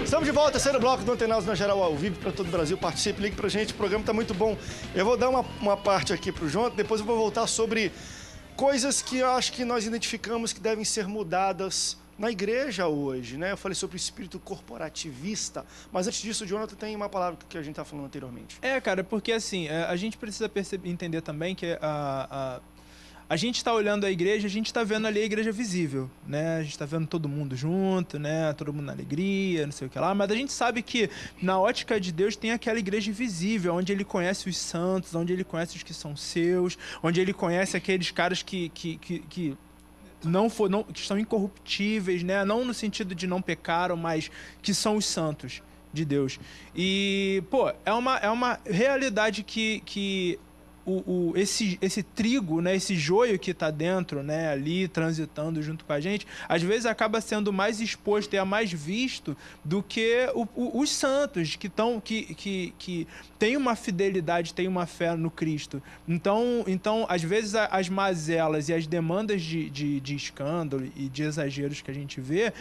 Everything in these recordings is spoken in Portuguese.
Estamos de volta, terceiro bloco do Antenados na Geral ao vivo para todo o Brasil. Participe, ligue pra gente, o programa tá muito bom. Eu vou dar uma parte aqui pro João, depois eu vou voltar sobre coisas que eu acho que nós identificamos que devem ser mudadas na igreja hoje, né? Eu falei sobre o espírito corporativista, mas antes disso, o Jonathan tem uma palavra que a gente tá falando anteriormente. Cara, porque assim, a gente precisa entender também que a gente está olhando a igreja, a gente está vendo ali a igreja visível, né? A gente está vendo todo mundo junto, né? Todo mundo na alegria, não sei o que lá. Mas a gente sabe que na ótica de Deus tem aquela igreja invisível, onde ele conhece os santos, onde ele conhece os que são seus, onde ele conhece aqueles caras que estão incorruptíveis, né? Não no sentido de não pecaram, mas que são os santos de Deus. E, é uma realidade que esse trigo, né, esse joio que está dentro, né, ali transitando junto com a gente, às vezes acaba sendo mais exposto e é mais visto do que os santos que têm uma fidelidade, têm uma fé no Cristo. Então às vezes as mazelas e as demandas de escândalo e de exageros que a gente vê,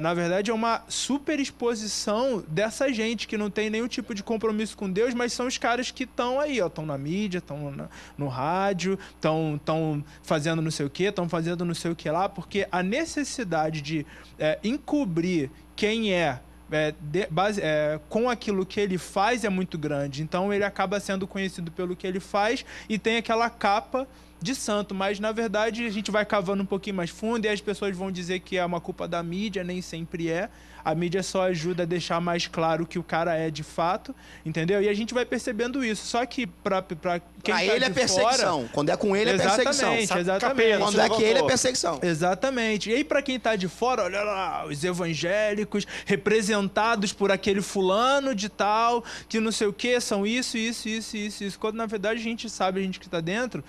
na verdade é uma super exposição dessa gente que não tem nenhum tipo de compromisso com Deus, mas são os caras que estão aí, estão na mídia, estão no rádio, estão fazendo não sei o que, estão fazendo não sei o que lá, porque a necessidade de encobrir quem com aquilo que ele faz é muito grande. Então ele acaba sendo conhecido pelo que ele faz e tem aquela capa de santo, mas na verdade a gente vai cavando um pouquinho mais fundo e as pessoas vão dizer que é uma culpa da mídia, nem sempre é. A mídia só ajuda a deixar mais claro que o cara é de fato, entendeu? E a gente vai percebendo isso. Só que pra quem tá ele é perseguição. Fora, quando é com ele é perseguição. Exatamente. Quando é que ele é perseguição. Exatamente. E aí pra quem tá de fora, olha lá, os evangélicos representados por aquele fulano de tal, que não sei o que, são isso. Quando na verdade a gente que tá dentro,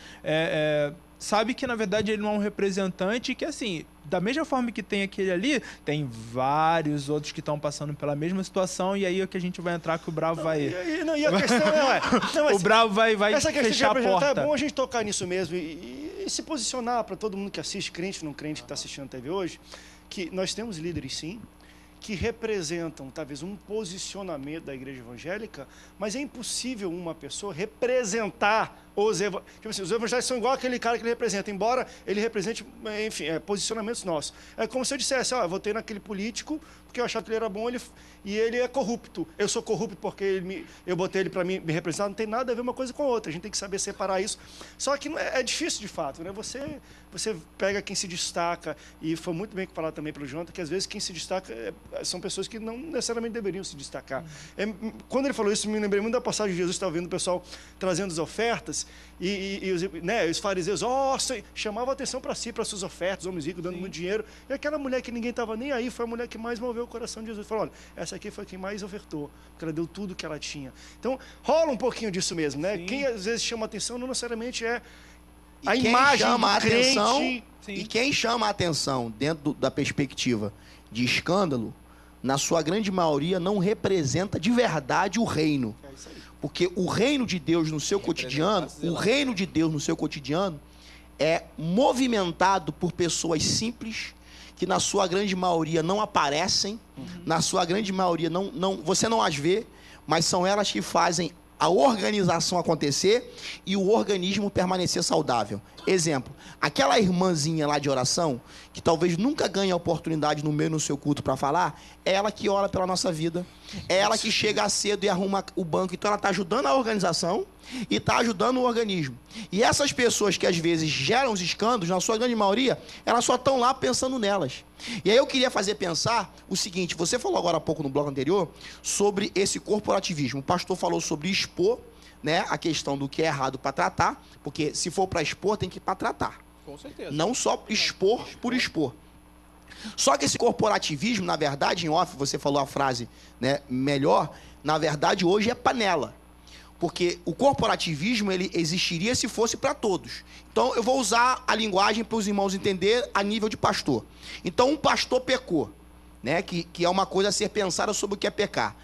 sabe que na verdade ele não é um representante e que assim, da mesma forma que tem aquele ali, tem vários outros que estão passando pela mesma situação, e aí é que a gente vai entrar que o Bravo vai... E a questão o Bravo vai essa fechar a porta. É bom a gente tocar nisso mesmo e se posicionar para todo mundo que assiste, crente ou não crente, que está assistindo a TV hoje, que nós temos líderes sim, que representam talvez um posicionamento da igreja evangélica, mas é impossível uma pessoa representar os evangélicos os são igual aquele cara que ele representa, embora ele represente, enfim, posicionamentos nossos. É como se eu dissesse, eu votei naquele político porque eu achava que ele era bom e ele é corrupto. Eu sou corrupto porque eu botei ele para me representar. Não tem nada a ver uma coisa com a outra. A gente tem que saber separar isso. Só que é difícil de fato, né? Você pega quem se destaca, e foi muito bem falado também pelo Jonathan, que às vezes quem se destaca são pessoas que não necessariamente deveriam se destacar. Quando ele falou isso, me lembrei muito da passagem de Jesus, estava vendo o pessoal trazendo as ofertas, e os fariseus chamavam a atenção para si, para suas ofertas, homens ricos dando muito dinheiro, e aquela mulher que ninguém estava nem aí, foi a mulher que mais moveu o coração de Jesus. Falou, olha, essa aqui foi quem mais ofertou, porque ela deu tudo que ela tinha. Então, rola um pouquinho disso mesmo, né? Sim. Quem às vezes chama atenção não necessariamente é a imagem chama a atenção. E quem chama a atenção dentro da perspectiva de escândalo, na sua grande maioria, não representa de verdade o reino. É isso aí. Porque o reino de Deus no seu cotidiano, é movimentado por pessoas simples, que na sua grande maioria não aparecem, na sua grande maioria você não as vê, mas são elas que fazem a organização acontecer e o organismo permanecer saudável. Exemplo, aquela irmãzinha lá de oração, que talvez nunca ganhe a oportunidade no seu culto para falar, é ela que ora pela nossa vida, é ela que chega cedo e arruma o banco. Então ela está ajudando a organização e está ajudando o organismo. E essas pessoas que às vezes geram os escândalos, na sua grande maioria, elas só estão lá pensando nelas. E aí eu queria fazer pensar o seguinte, você falou agora há pouco no bloco anterior sobre esse corporativismo. O pastor falou sobre expor, né, a questão do que é errado para tratar, porque se for para expor, tem que ir para tratar. Com certeza. Não só expor por expor. Só que esse corporativismo, na verdade, em off, você falou a frase, né, melhor, na verdade hoje é panela. Porque o corporativismo ele existiria se fosse para todos. Então eu vou usar a linguagem para os irmãos entender a nível de pastor. Então um pastor pecou, né, que é uma coisa a ser pensada sobre o que é pecar.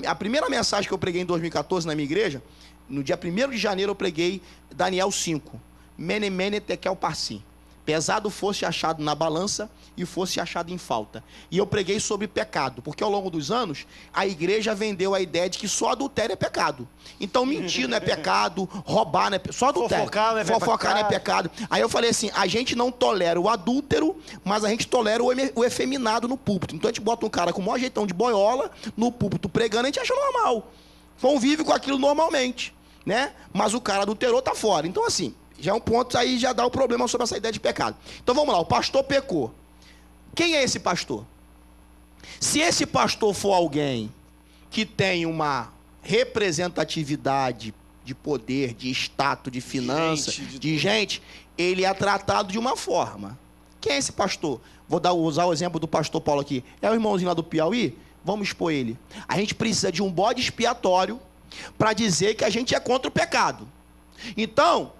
A primeira mensagem que eu preguei em 2014 na minha igreja, no dia 1º de janeiro eu preguei Daniel 5. Mene, mene, tekel, parsim. pesado fosse achado na balança e fosse achado em falta. E eu preguei sobre pecado, porque ao longo dos anos, a igreja vendeu a ideia de que só adultério é pecado. Então, mentir não é pecado, roubar não é pecado, só adultério. Fofocar não é pecado. Aí eu falei assim, a gente não tolera o adúltero, mas a gente tolera o efeminado no púlpito. Então a gente bota um cara com o maior jeitão de boiola no púlpito pregando, a gente acha normal. Convive com aquilo normalmente, né? Mas o cara adulterou, tá fora. Então assim, já é um ponto aí, já dá o problema sobre essa ideia de pecado. Então vamos lá, o pastor pecou. Quem é esse pastor? Se esse pastor for alguém que tem uma representatividade de poder, de status, de finança, de gente, ele é tratado de uma forma. Quem é esse pastor? Vou usar o exemplo do pastor Paulo aqui. É o irmãozinho lá do Piauí? Vamos expor ele. A gente precisa de um bode expiatório para dizer que a gente é contra o pecado. Então,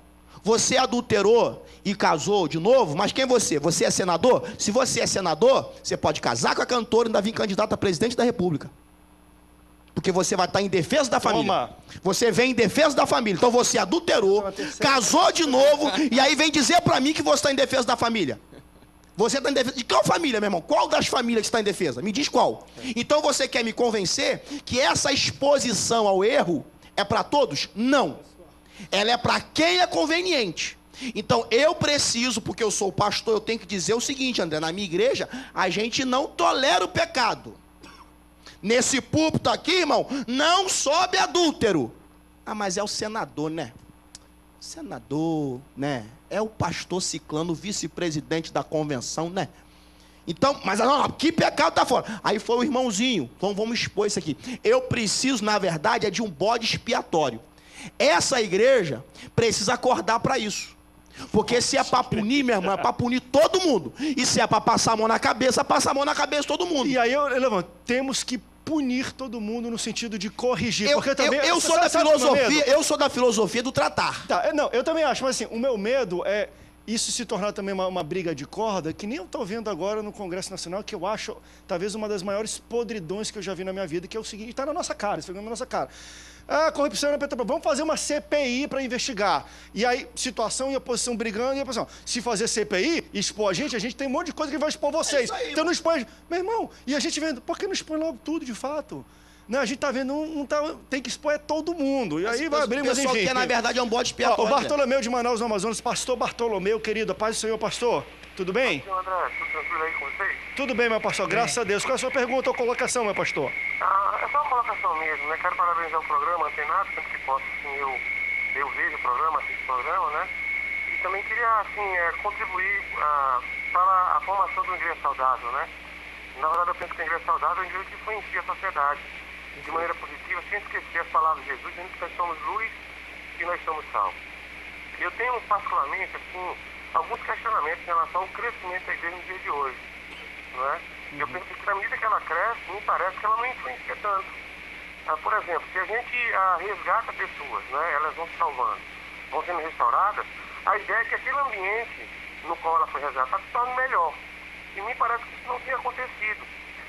você adulterou e casou de novo, mas quem é você? Você é senador? Se você é senador, você pode casar com a cantora e ainda vir candidato a presidente da República. Porque você vai estar em defesa da família. Toma. Você vem em defesa da família. Então você adulterou, casou de novo, e aí vem dizer para mim que você está em defesa da família. Você está em defesa de qual família, meu irmão? Qual das famílias que está em defesa? Me diz qual. Então você quer me convencer que essa exposição ao erro é para todos? Não. Ela é para quem é conveniente. Então eu preciso, porque eu sou pastor, eu tenho que dizer o seguinte, André, na minha igreja, a gente não tolera o pecado. Nesse púlpito aqui, irmão, não sobe adúltero. Ah, mas é o senador, né? Senador, né? É o pastor Ciclano, vice-presidente da convenção, né? Então, mas não, que pecado tá fora. Aí foi o irmãozinho, então vamos expor isso aqui. Eu preciso, na verdade, é de um bode expiatório. Essa igreja precisa acordar para isso. Porque se é para punir, meu irmão, é para punir todo mundo. E se é para passar a mão na cabeça, passa a mão na cabeça de todo mundo. E aí eu levanto, temos que punir todo mundo no sentido de corrigir. Porque também, eu sou da filosofia do tratar. Tá, não, eu também acho, mas assim, o meu medo é isso se tornar também uma briga de corda, que nem eu estou vendo agora no Congresso Nacional, que eu acho talvez uma das maiores podridões que eu já vi na minha vida, que é o seguinte, está na nossa cara, isso fica na nossa cara. Ah, corrupção na Petrobras, vamos fazer uma CPI para investigar. E aí, situação e oposição brigando, e a oposição, se fazer CPI, expor a gente tem um monte de coisa que vai expor vocês. Aí, então não expõe. Meu irmão, e a gente vendo, por que não expõe logo tudo de fato? Não, a gente tá vendo, tem que expor todo mundo. E aí vai abrir, mas enfim. Que na verdade é um bode expiatório. O Bartolomeu de Manaus, no Amazonas, pastor Bartolomeu, querido, paz do Senhor, pastor. Tudo bem? Senhor André, tudo tranquilo aí com vocês? Tudo bem, meu pastor, graças a Deus. Qual é a sua pergunta ou colocação, meu pastor? É só uma colocação mesmo, né? Quero parabenizar o programa, Antenado, sempre que posso, assim, eu vejo o programa, assisto o programa, né? E também queria, assim, contribuir para a formação de uma igreja saudável, né? Na verdade, eu penso que a igreja saudável é uma igreja que influencia a sociedade de maneira positiva, sem esquecer as palavras de Jesus, dizendo que nós somos luz e nós somos sal. Eu tenho, particularmente, assim, alguns questionamentos em relação ao crescimento da igreja no dia de hoje, não é? Eu penso que na medida que ela cresce, me parece que ela não influencia tanto. Por exemplo, se a gente resgata pessoas, né, elas vão se salvando, vão sendo restauradas, a ideia é que aquele ambiente no qual ela foi resgatada se torne melhor. E me parece que isso não tem acontecido.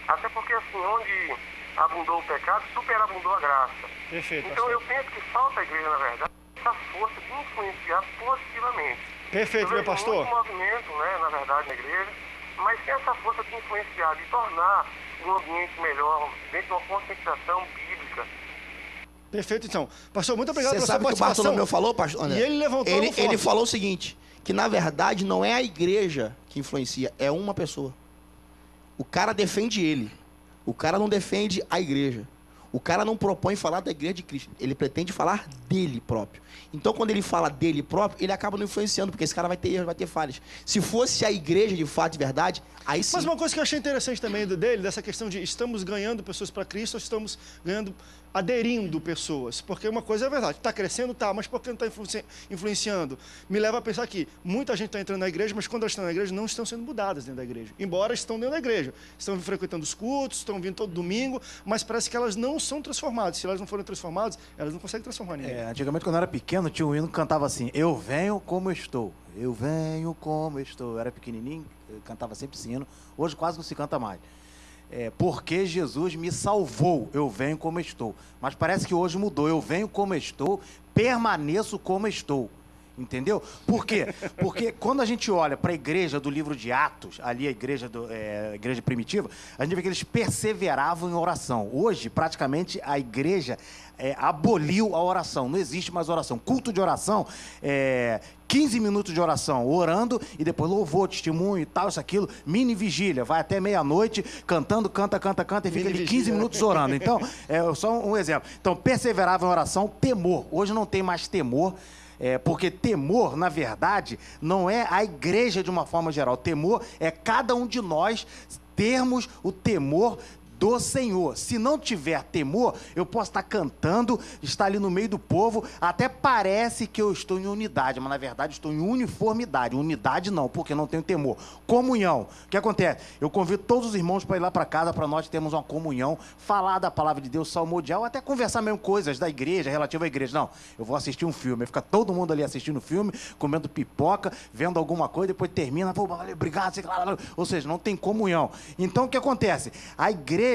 Até porque, assim, onde abundou o pecado, superabundou a graça. Perfeito, então pastor. eu penso que falta à igreja, na verdade, essa força de influenciar positivamente. Perfeito, meu pastor. Muito movimento, né, na verdade, na igreja, mas sem essa força de influenciar, de tornar um ambiente melhor, dentro de uma conscientização bíblica. Perfeito, então. Pastor, muito obrigado Você pela sua sabe o que o participação. Bartolomeu falou, pastor André? E ele levantou Ele falou o seguinte, que na verdade não é a igreja que influencia, é uma pessoa. O cara defende ele. O cara não defende a igreja. O cara não propõe falar da igreja de Cristo. Ele pretende falar dele próprio. Então, quando ele fala dele próprio, ele acaba não influenciando, porque esse cara vai ter erros, vai ter falhas. Se fosse a igreja de fato, de verdade, aí sim. Mas uma coisa que eu achei interessante também dele, dessa questão de estamos ganhando pessoas para Cristo ou estamos ganhando, aderindo pessoas. Porque uma coisa é verdade, está crescendo, tá, mas por que não está influenciando? Me leva a pensar que muita gente está entrando na igreja, mas quando elas estão na igreja, não estão sendo mudadas dentro da igreja. Embora estão dentro da igreja. Estão frequentando os cultos, estão vindo todo domingo, mas parece que elas não são transformadas. Se elas não forem transformadas, elas não conseguem transformar ninguém. Antigamente, quando eu era pequeno, tinha um hino que cantava assim: eu venho como estou, eu venho como estou. Eu era pequenininho, eu cantava sempre esse hino. Hoje quase não se canta mais. Porque Jesus me salvou, eu venho como estou. Mas parece que hoje mudou, eu venho como estou, permaneço como estou. Entendeu? Por quê? Porque quando a gente olha para a igreja do livro de Atos, ali a igreja, a igreja primitiva, a gente vê que eles perseveravam em oração. Hoje, praticamente, a igreja aboliu a oração. Não existe mais oração. Culto de oração, 15 minutos de oração, orando, e depois louvor, testemunho e tal, isso, aquilo, mini vigília, vai até meia-noite, cantando, canta, e fica ali 15 minutos orando. Então, só um exemplo. Então, perseveravam em oração, temor. Hoje não tem mais temor. Porque temor, na verdade, não é a igreja de uma forma geral. Temor é cada um de nós termos o temor do Senhor. Se não tiver temor, eu posso estar cantando, estar ali no meio do povo, até parece que eu estou em unidade, mas na verdade estou em uniformidade. Unidade não, porque não tenho temor. Comunhão. O que acontece? Eu convido todos os irmãos para ir lá para casa, para nós termos uma comunhão, falar da palavra de Deus, salmodial, até conversar mesmo coisas da igreja, relativa à igreja. Não, eu vou assistir um filme, aí fica todo mundo ali assistindo o filme, comendo pipoca, vendo alguma coisa, depois termina, pô, valeu, obrigado, sei lá. Ou seja, não tem comunhão. Então o que acontece? A igreja,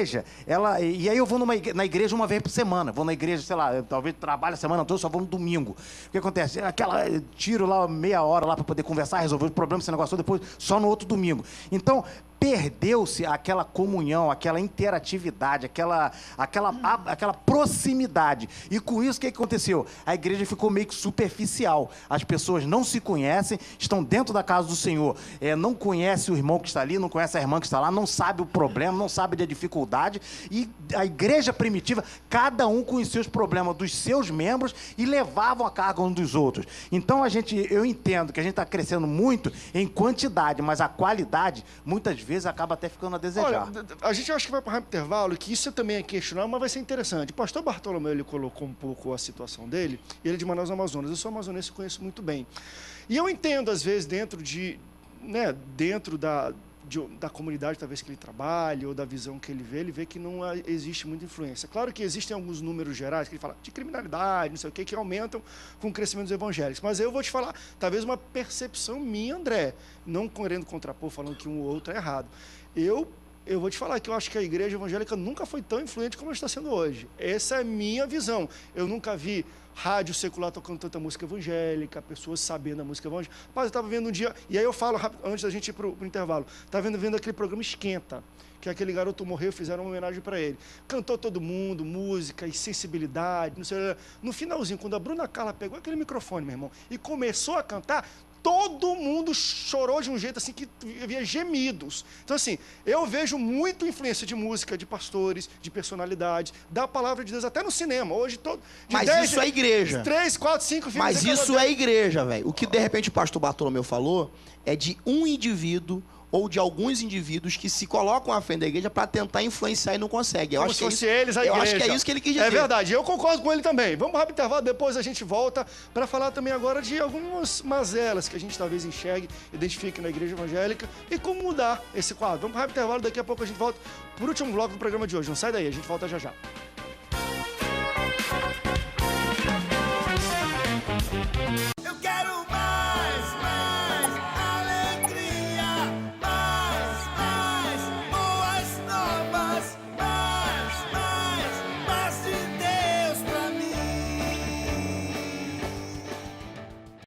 e aí eu vou na igreja uma vez por semana, vou na igreja, sei lá, talvez trabalho a semana toda, só vou no domingo. O que acontece? Tiro lá meia hora lá para poder conversar, resolver o problema, esse negócio, depois só no outro domingo. Então, perdeu-se aquela comunhão, aquela interatividade, aquela proximidade. E com isso, o que aconteceu? A igreja ficou meio que superficial. As pessoas não se conhecem, estão dentro da casa do Senhor, não conhece o irmão que está ali, não conhece a irmã que está lá, não sabe o problema, não sabe da dificuldade. E a igreja primitiva, cada um conhecia os problemas dos seus membros e levavam a carga uns dos outros. Então, eu entendo que a gente está crescendo muito em quantidade, mas a qualidade, muitas vezes, acaba até ficando a desejar. Olha, a gente acha que vai para um rápido intervalo, que isso também é questionável, mas vai ser interessante. O pastor Bartolomeu, ele colocou um pouco a situação dele, ele é de Manaus, Amazonas. Eu sou amazonense e conheço muito bem. E eu entendo, às vezes, dentro da comunidade, talvez, que ele trabalha, ou da visão que ele vê que não existe muita influência. Claro que existem alguns números gerais, que ele fala de criminalidade, não sei o que aumentam com o crescimento dos evangélicos. Mas eu vou te falar, talvez uma percepção minha, André, não querendo contrapor, falando que um ou outro é errado. Eu vou te falar que eu acho que a igreja evangélica nunca foi tão influente como ela está sendo hoje. Essa é a minha visão. Eu nunca vi rádio secular tocando tanta música evangélica, pessoas sabendo a música evangélica. Mas eu estava vendo um dia, e aí eu falo, antes da gente ir para o intervalo, estava vendo aquele programa Esquenta, que aquele garoto morreu, fizeram uma homenagem para ele. Cantou todo mundo, música e sensibilidade, não sei. No finalzinho, quando a Bruna Carla pegou aquele microfone, meu irmão, e começou a cantar, todo mundo chorou de um jeito assim que havia gemidos. Então, assim, eu vejo muito influência de música, de pastores, de personalidades, da palavra de Deus, até no cinema. Hoje, mas isso é igreja. 3, 4, 5 filmes. Mas isso é igreja, velho. O que, de repente, o pastor Bartolomeu falou é de um indivíduo ou de alguns indivíduos que se colocam à frente da igreja para tentar influenciar e não conseguem. Eu acho que é isso que ele quis dizer. É verdade, eu concordo com ele também. Vamos rápido intervalo, depois a gente volta para falar também agora de algumas mazelas que a gente talvez enxergue, identifique na igreja evangélica e como mudar esse quadro. Vamos rápido intervalo, daqui a pouco a gente volta para o último bloco do programa de hoje. Não sai daí, a gente volta já já.